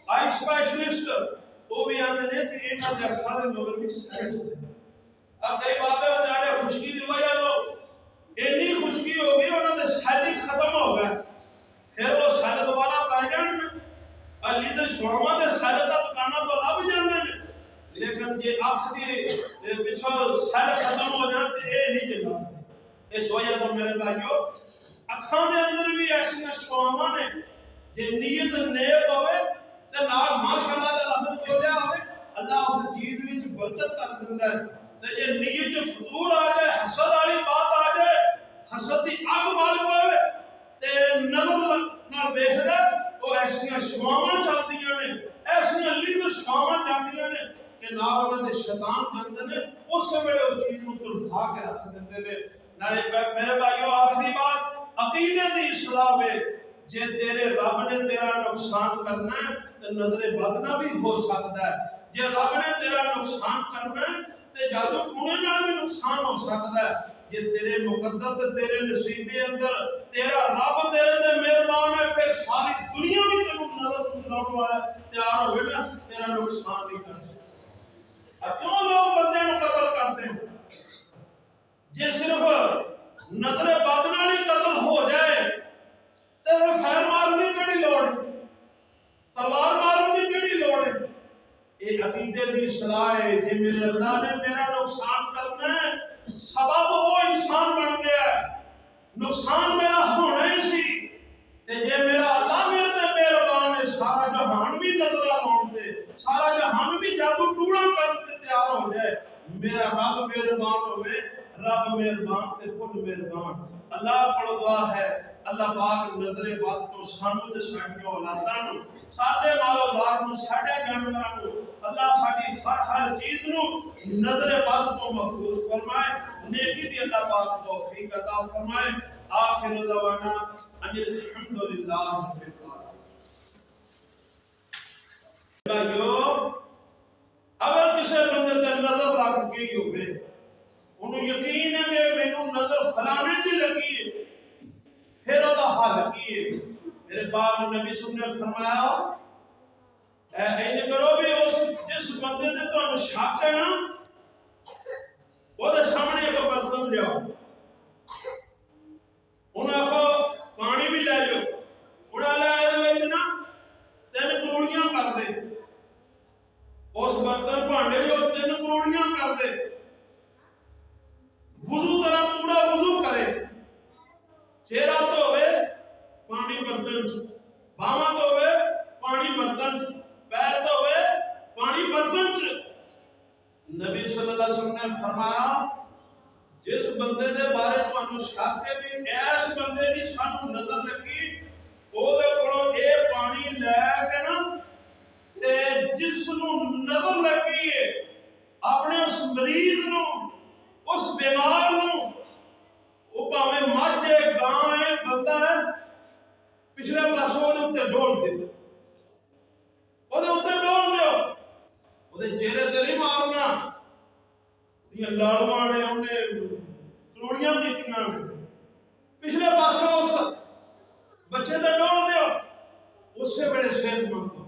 [SPEAKER 1] آئی اسپیشلسٹ وہ بھی آندے نے کہ انہاں دے اکھاں دے مگر بھی سل ہوندے اب کئی بابے بیچارے خشکی دی وجہ تو اتنی خشکی ہو گئی انہاں دے سل ہی ختم ہو گئے پھر وہ سل دوبارہ پا جان لیزر شواں دے سل تا دکاناں تو لب جاندے نے لیکن جے اکھ دی پچھوں سل ختم ہو جان تے اے نہیں جلدا اس وجہ تو میرے بھائیو اکھاں دے اندر بھی ایسیاں شواواں نے جے نیت نیک ہوے تے نال ماشاءاللہ دا لفظ بولیا ہوے اللہ اس چیز وچ برکت کر دیندا ہے تے جے نیت وچ فطور آ جائے حسد والی بات آ جائے حسد دی اگ بل پے تے نظر نال ویکھدا او ایسیاں شواواں چلدیاں نے ایسیاں لیزر شواواں چلدیاں نے کہ نال انہاں دے شیطان جاندے نے اس ویلے او چیز نوں تلفا کے رکھ دیندے نے نالے میرے بھائیو آخری بات عقیدے دی اصلاح وے جے تیرے رب نے تیرا نقصان کرنا ہے تے نظر بد نہ بھی ہو سکتا ہے جے رب نے تیرا نقصان کرنا ہے تے جادو ٹونے نال بھی نقصان ہو سکتا ہے جے تیرے مقدر تے تیرے نصیبے اندر تیرا رب تیرے تے مہربان ہے پھر ساری دنیا بھی تینوں نظر لاؤن والا تیار ہوے نا تیرا نقصان نہیں کر سکتا کیوں لوگ بندے نوں قتل کرتے ہیں جے صرف نظر بد نال ہی قتل ہو جائے تے فیر مارن دی کیڑی لوڑ ہے تلوار مارن دی کیڑی لوڑ ہے یہ عقیدے دی اصلاح ہے جے میرے اللہ نے میرا نقصان کرنا ہے سبب وہ انسان بن گیا ہے نقصان میرا ہونا ہی سی تے جے میرا اللہ میرے تے مہربان ہے سارا جہان بھی نظر لاؤن دے سارا جہان بھی جادو ٹوڑا کرن تے تیار ہو جائے میرا رب مہربان ہوئے رب مہربان تے خود مہربان اللہ کو دعا ہے اللہ پاک نظر بد تو سانو تے ساڈیاں اولاداں نوں ساڈے مال اولاد نوں ساڈے جانوراں نوں اللہ ساڈی ہر چیز نوں نظر بد تو محفوظ فرمائے نیکی دی اللہ پاک توفیق عطا فرمائے آخر دعوانا ان الحمدللہ رب العالمین اگر کسی بندے تے نظر لگ گئی ہوے انہوں یقین ہے کہ مینوں نظر فلانے دی لگی ہے پھر وہ حل کی ہے میرے پاک نبی صلی اللہ علیہ وسلم نے فرمایا اے کرو بھی اس جس بندے تے تانوں شک ہے نا وہ دے سامنے ایک برتن لیاؤ انہاں کو پانی بھی لے جاؤ انہاں لے دے وچ نا 3 کروڑیاں کر دے اس برتن بھانڈے جو 3 کروڑیاں کر دے وضو طرح پورا وضو کرے چہرہ تو ہوئے پانی برتن باواں تو ہوئے پانی برتن پیر تو ہوئے پانی برتن نبی صلی اللہ علیہ وسلم نے فرمایا جس بندے دے بارے تانوں شک ہے بھی اس بندے دی سانوں نظر لگی او دے کولوں اے پانی لے کے نا تے جس نوں نظر لگی ہے اپنے اس مریض نوں اس بیمار نوں وہ پاویں مجھ ہے گاں ہے بندہ کرتا ہے پچھلے پاسوں وہ اتنے ڈول دے وہ اتنے ڈول دیو وہ چہرے تے نہیں مارنا یہ لاڑواں نے انہیں کروڑیاں کیتیاں پچھلے پاسوں اس بچے تے ڈول دیو اس سے بڑے صحت مند ہو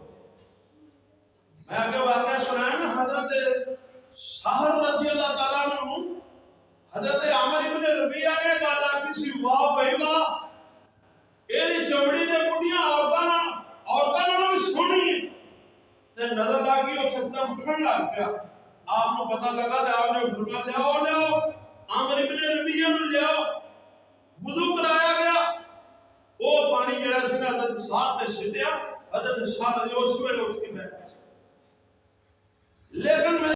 [SPEAKER 1] میں آگے واقعہ سنایا نا حضرت سہل رضی اللہ تعالیٰ عنہ حضرت عامر ابن ربیعہ نے کہا کسی واہ بھائی واہ یہ چمڑی دے کڑیاں عورتاں نال بھی سونی تے نظر لگی او چھتا اٹھن لگ گیا آپ کو پتہ لگا تے آپ نے فرمایا جاؤ عامر ابن ربیعہ نو لیاؤ وضو کرایا گیا وہ پانی جڑا سی نا حضرت سہل تے سٹیا حضرت سہل اس ویلے اٹھ کے بیٹھ لیکن